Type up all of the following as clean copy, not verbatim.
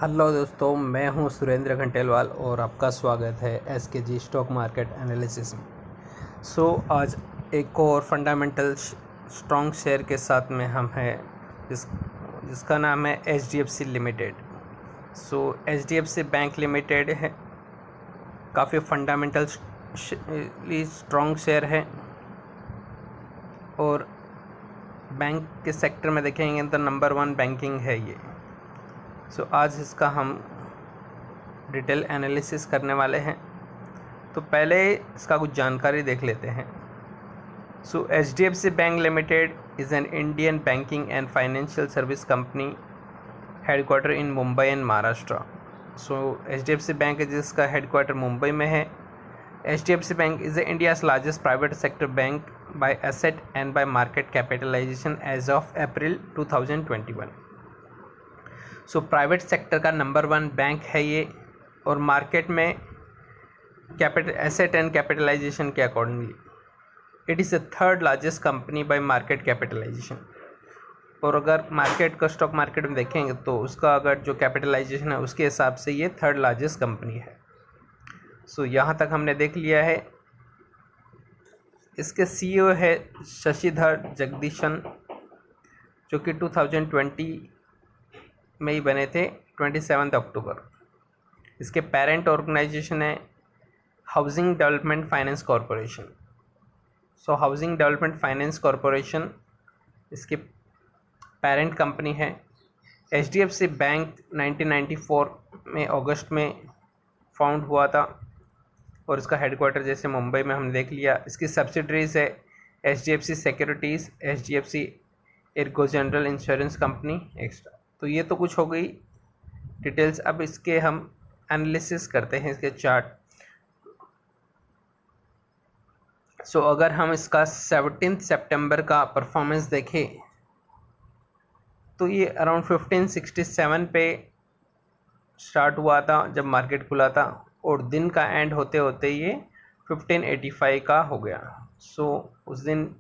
Hello दोस्तों, मैं हूं सुरेंद्र घंटेलवाल और आपका स्वागत है एसकेजी स्टॉक मार्केट एनालिसिस में। आज एक और फंडामेंटल स्ट्रॉन्ग शेयर के साथ में हम हैं जिसका नाम है HDFC limited. HDFC bank limited है, काफ़ी फंडामेंटल स्ट्रॉन्ग शेयर है और बैंक के सेक्टर में देखेंगे तो नंबर 1 बैंकिंग है ये। आज इसका हम डिटेल एनालिसिस करने वाले हैं। तो पहले इसका कुछ जानकारी देख लेते हैं। HDFC bank limited is an Indian banking and financial service company headquarter in Mumbai and Maharashtra. HDFC bank जिसका हेडक्वार्टर मुंबई में है। HDFC bank is India's largest private sector bank by asset and by market capitalization as of April 2021। Private sector का number 1 bank है ये और market में asset and capitalization के accordingly it is the third largest company by market capitalisation. और अगर market का stock market में देखेंगे तो उसका अगर जो कैपिटलाइजेशन है उसके हिसाब से ये थर्ड लार्जेस्ट कंपनी है। यहाँ तक हमने देख लिया है। इसके सीईओ है शशिधर जगदीशन, जो कि 2020 में ही बने थे, 27 अक्टूबर। इसके पेरेंट ऑर्गेनाइजेशन है housing development finance corporation. Housing development finance corporation इसकी पेरेंट कंपनी है। एचडीएफसी बैंक 1994 में अगस्त में फाउंड हुआ था और इसका हेडक्वार्टर जैसे मुंबई में हमने देख लिया। इसकी सब्सिडरीज है HDFC securities, HDFC Ergo general insurance company extra. तो ये तो कुछ हो गई डिटेल्स। अब इसके हम एनालिसिस करते हैं, इसके चार्ट। अगर हम इसका 17 सितंबर का परफॉर्मेंस देखें तो ये अराउंड 1567 पे स्टार्ट हुआ था जब मार्केट खुला था और दिन का एंड होते होते ये 1585 का हो गया। उस दिन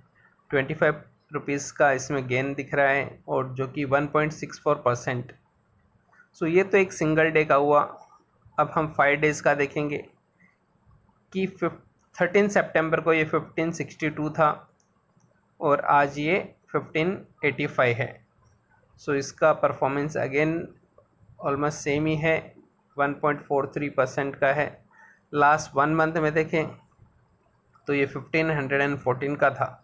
25 रुपीज़ का इसमें गेन दिख रहा है और जो कि 1.64%। ये तो एक सिंगल डे का हुआ। अब हम 5 डेज़ का देखेंगे कि 13 सितंबर को ये 1562 था और आज ये 1585 है। इसका परफॉर्मेंस अगेन ऑलमोस्ट सेम ही है, 1.43% का है। लास्ट 1 मंथ में देखें तो ये 1514 का था।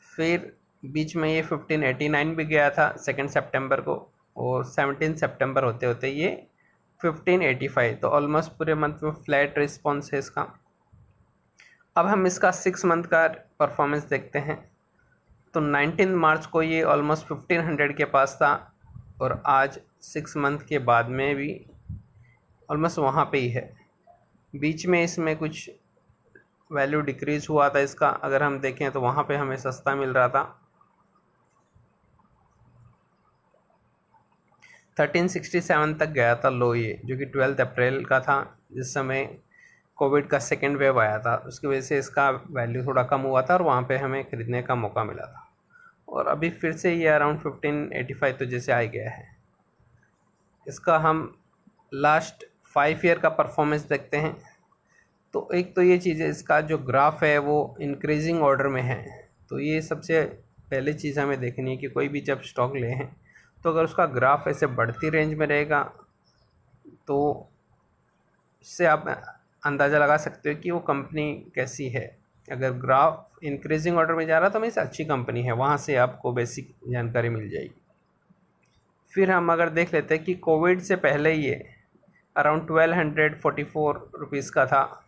फिर बीच में ये 1589 भी गया था 2 सितंबर को और 17 सितंबर होते होते ये 1585। तो ऑलमोस्ट पूरे मंथ में फ्लैट रिस्पॉन्स है इसका। अब हम इसका 6 मंथ का परफॉर्मेंस देखते हैं तो 19 मार्च को ये ऑलमोस्ट 1500 के पास था और आज 6 मंथ के बाद में भी ऑलमोस्ट वहाँ पे ही है। बीच में इसमें कुछ वैल्यू डिक्रीज़ हुआ था इसका, अगर हम देखें तो वहाँ पे हमें सस्ता मिल रहा था। 1367 तक गया था लो ये, जो कि 12 अप्रैल का था, जिस समय कोविड का सेकेंड वेव आया था। उसकी वजह से इसका वैल्यू थोड़ा कम हुआ था और वहाँ पे हमें ख़रीदने का मौका मिला था। और अभी फिर से ये अराउंड 1585 तो जैसे आ गया है। इसका हम लास्ट 5 ईयर का परफॉर्मेंस देखते हैं तो एक तो ये चीज़ है, इसका जो ग्राफ है वो इंक्रीजिंग ऑर्डर में है। तो ये सबसे पहली चीज़ हमें देखनी है कि कोई भी जब स्टॉक ले हैं तो अगर उसका ग्राफ ऐसे बढ़ती रेंज में रहेगा तो उससे आप अंदाज़ा लगा सकते हो कि वो कंपनी कैसी है। अगर ग्राफ इंक्रीजिंग ऑर्डर में जा रहा तो हमेशा अच्छी कंपनी है, वहाँ से आपको बेसिक जानकारी मिल जाएगी। फिर हम अगर देख लेते हैं कि कोविड से पहले ये अराउंड 1244 रुपीज़ का था।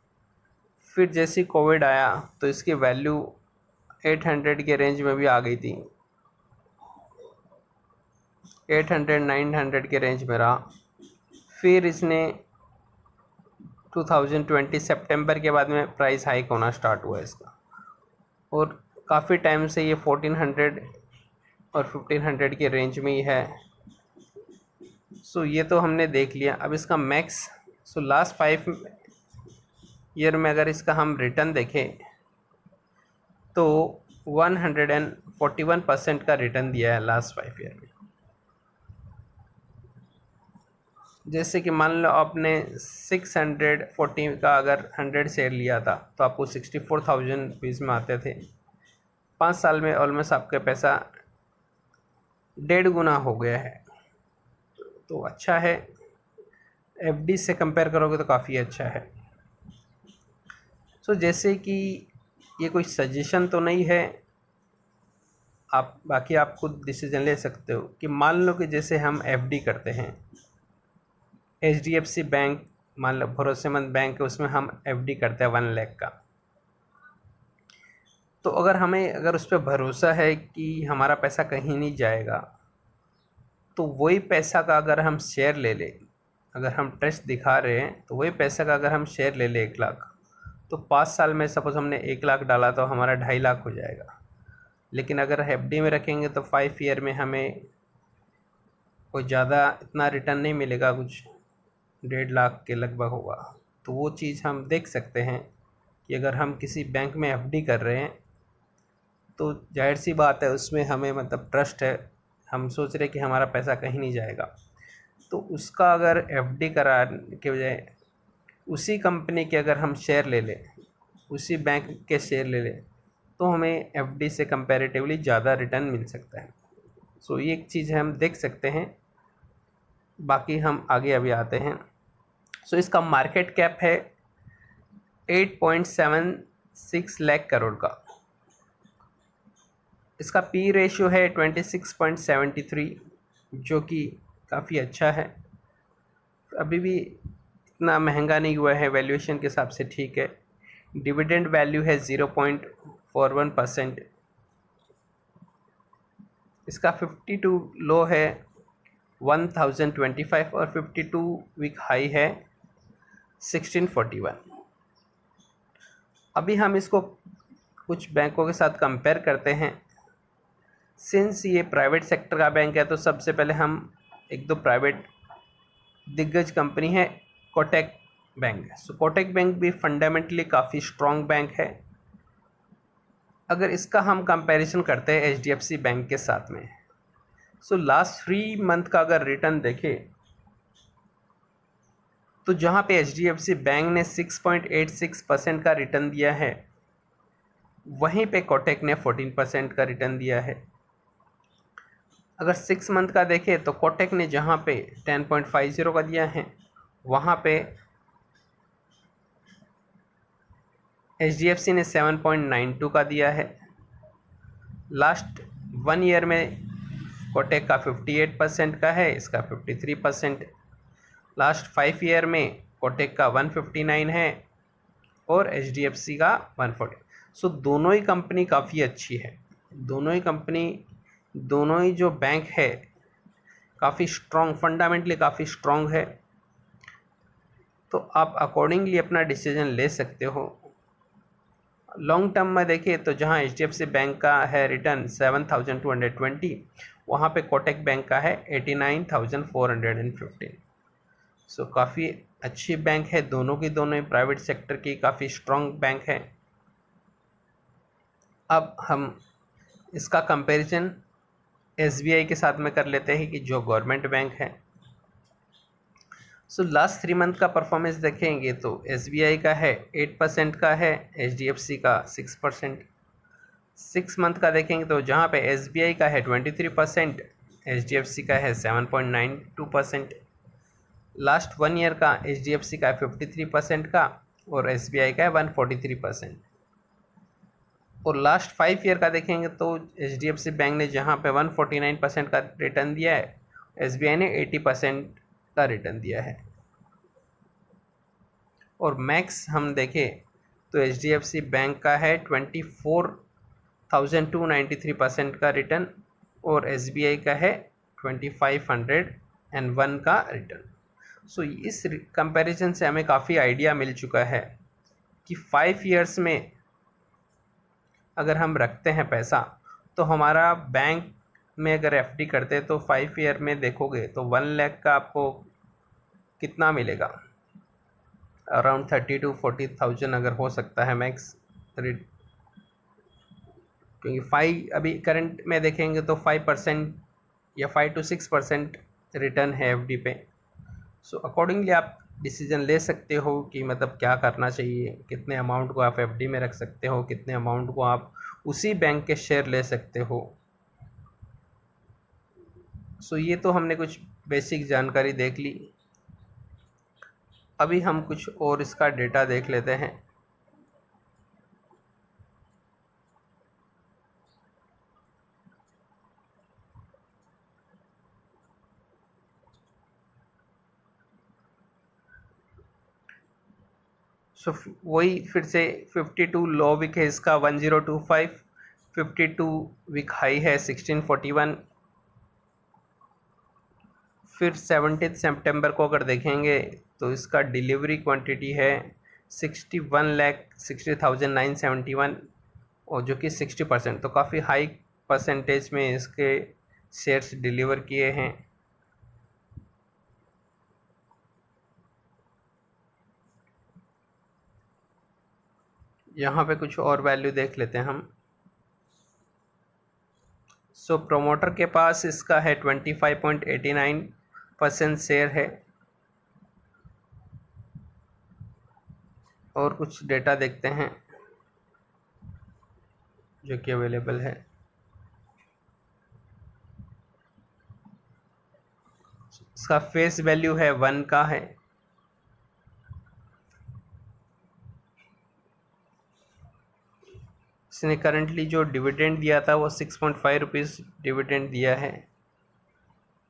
फिर जैसे कोविड आया तो इसकी वैल्यू 800 के रेंज में भी आ गई थी, 800-900 के रेंज में रहा। फिर इसने 2020 सितंबर के बाद में प्राइस हाइक होना स्टार्ट हुआ इसका और काफ़ी टाइम से ये 1400 और 1500 के रेंज में ही है। ये तो हमने देख लिया। अब इसका मैक्स लास्ट 5 ईयर में अगर इसका हम रिटर्न देखें तो 141% का रिटर्न दिया है लास्ट 5 ईयर में। जैसे कि मान लो आपने 640 का अगर 100 शेयर लिया था तो आपको 64,000 रुपीज़ में आते थे। 5 साल में ऑलमोस्ट आपका पैसा 1.5 गुना हो गया है, तो अच्छा है। एफडी से कंपेयर करोगे तो काफ़ी अच्छा है। सो जैसे कि ये कोई सजेशन तो नहीं है, आप बाकी आप खुद डिसीजन ले सकते हो कि मान लो कि जैसे हम एफडी करते हैं, HDFC बैंक मान लो भरोसेमंद बैंक है, उसमें हम एफडी करते हैं 1 लाख का। तो अगर उस पर भरोसा है कि हमारा पैसा कहीं नहीं जाएगा, तो वही पैसा का अगर हम शेयर ले लें, अगर हम ट्रस्ट दिखा रहे हैं तो वही पैसा का अगर हम शेयर ले लें 1 लाख, तो 5 साल में सपोज हमने 1 लाख डाला तो हमारा 2.5 लाख हो जाएगा। लेकिन अगर एफडी में रखेंगे तो 5 ईयर में हमें कोई ज़्यादा इतना रिटर्न नहीं मिलेगा, कुछ 1.5 लाख के लगभग होगा। तो वो चीज़ हम देख सकते हैं कि अगर हम किसी बैंक में एफडी कर रहे हैं तो जाहिर सी बात है उसमें हमें मतलब ट्रस्ट है, हम सोच रहे कि हमारा पैसा कहीं नहीं जाएगा। तो उसका अगर एफडी कराने के बजाय उसी कंपनी के अगर हम शेयर ले लें, उसी बैंक के शेयर ले लें, तो हमें एफडी से कंपैरेटिवली ज़्यादा रिटर्न मिल सकता है। सो ये एक चीज़ हम देख सकते हैं। बाकी हम आगे अभी आते हैं। सो इसका मार्केट कैप है 8.76 लाख करोड़ का। इसका पी रेशियो है 26.73, जो कि काफ़ी अच्छा है। अभी भी इतना महंगा नहीं हुआ है, वैल्यूएशन के हिसाब से ठीक है। डिविडेंड वैल्यू है 0.41%। इसका 52 लो है 1025 और 52 वीक हाई है 1641। अभी हम इसको कुछ बैंकों के साथ कंपेयर करते हैं। सिंस ये प्राइवेट सेक्टर का बैंक है तो सबसे पहले हम एक दो प्राइवेट दिग्गज कंपनी है कोटक बैंक। सो कोटक बैंक भी फंडामेंटली काफ़ी स्ट्रॉन्ग बैंक है। अगर इसका हम कंपैरिजन करते हैं HDFC बैंक के साथ में, सो लास्ट 3 मंथ का अगर रिटर्न देखें तो जहाँ पे HDFC बैंक ने 6.86% का रिटर्न दिया है, वहीं पे कोटक ने 14% का रिटर्न दिया है। अगर 6 मंथ का देखें तो कोटक ने जहाँ पे 10.50 का दिया है, वहाँ पे HDFC ने 7.92 का दिया है। लास्ट 1 ईयर में कोटक का 58% का है, इसका 53%। लास्ट 5 ईयर में कोटक का 159 है और HDFC का 140। सो दोनों ही कंपनी काफ़ी अच्छी है। दोनों ही जो बैंक है काफ़ी स्ट्रॉन्ग, फंडामेंटली काफ़ी स्ट्रॉन्ग है। तो आप अकॉर्डिंगली अपना डिसीजन ले सकते हो। लॉन्ग टर्म में देखिए तो जहाँ HDFC बैंक का है रिटर्न 7,220, वहाँ पे कोटक बैंक का है 89,415। सो काफ़ी अच्छी बैंक है, दोनों ही प्राइवेट सेक्टर की काफ़ी स्ट्रॉन्ग बैंक है। अब हम इसका कंपैरिजन SBI के साथ में कर लेते हैं कि जो गवर्नमेंट बैंक है। सो लास्ट 3 मंथ का परफॉर्मेंस देखेंगे तो SBI का है 8% का है, HDFC का 6%। 6 मंथ का देखेंगे तो जहाँ पे SBI का है 23%, HDFC का है 7.92%। लास्ट 1 ईयर का HDFC का है 53% का और SBI का है 143%। और लास्ट 5 ईयर का देखेंगे तो HDFC बैंक ने जहाँ पे 149% का रिटर्न दिया है, SBI ने 80% का रिटर्न दिया है। और मैक्स हम देखें तो HDFC बैंक का है 24,293% का रिटर्न और SBI का है 2,501 का रिटर्न। सो इस कंपैरिजन से हमें काफ़ी आइडिया मिल चुका है कि 5 ईयर्स में अगर हम रखते हैं पैसा तो हमारा बैंक में अगर FD करते हैं तो 5 ईयर में देखोगे तो 1 लाख का आपको कितना मिलेगा, अराउंड 30 to 40,000 अगर हो सकता है मैक्स। क्योंकि 5 अभी करंट में देखेंगे तो 5% या 5 to 6% रिटर्न है FD पे। सो अकॉर्डिंगली आप डिसीजन ले सकते हो कि मतलब क्या करना चाहिए, कितने अमाउंट को आप एफडी में रख सकते हो, कितने अमाउंट को आप उसी बैंक के शेयर ले सकते हो। सो ये तो हमने कुछ बेसिक जानकारी देख ली। अभी हम कुछ और इसका डेटा देख लेते हैं। सो वही फिर से 52 लो विक है इसका 1025, 52 विक हाई है 1641। फिर 17 सितंबर को अगर देखेंगे तो इसका डिलीवरी क्वांटिटी है 61,60,971 और जो कि 60%, तो काफ़ी हाई परसेंटेज में इसके शेयर्स डिलीवर किए हैं। यहाँ पे कुछ और वैल्यू देख लेते हैं हम। सो प्रोमोटर के पास इसका है 25.89% शेयर है। और कुछ डेटा देखते हैं जो कि अवेलेबल है। इसका फेस वैल्यू है 1 का है। इसने करंटली जो डिविडेंड दिया था वो 6.5 रुपीज़ डिविडेंड दिया है।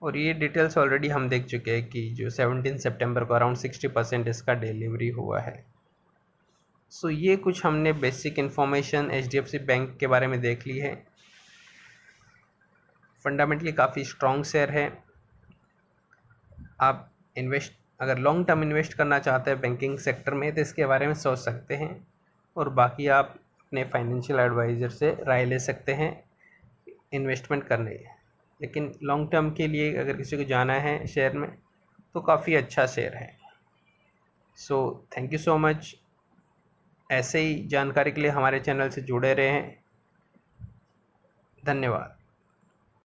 और ये डिटेल्स ऑलरेडी हम देख चुके हैं कि जो 17 सितंबर को अराउंड 60% इसका डिलीवरी हुआ है। सो ये कुछ हमने बेसिक इन्फॉर्मेशन एचडीएफसी बैंक के बारे में देख ली है। फंडामेंटली काफ़ी स्ट्रॉन्ग शेयर है। आप अगर लॉन्ग टर्म इन्वेस्ट करना चाहते हैं बैंकिंग सेक्टर में तो इसके बारे में सोच सकते हैं। और बाकी आप अपने फाइनेंशियल एडवाइज़र से राय ले सकते हैं इन्वेस्टमेंट करने। लेकिन लॉन्ग टर्म के लिए अगर किसी को जाना है शेयर में तो काफ़ी अच्छा शेयर है। So thank you so much. ऐसे ही जानकारी के लिए हमारे चैनल से जुड़े रहें। धन्यवाद।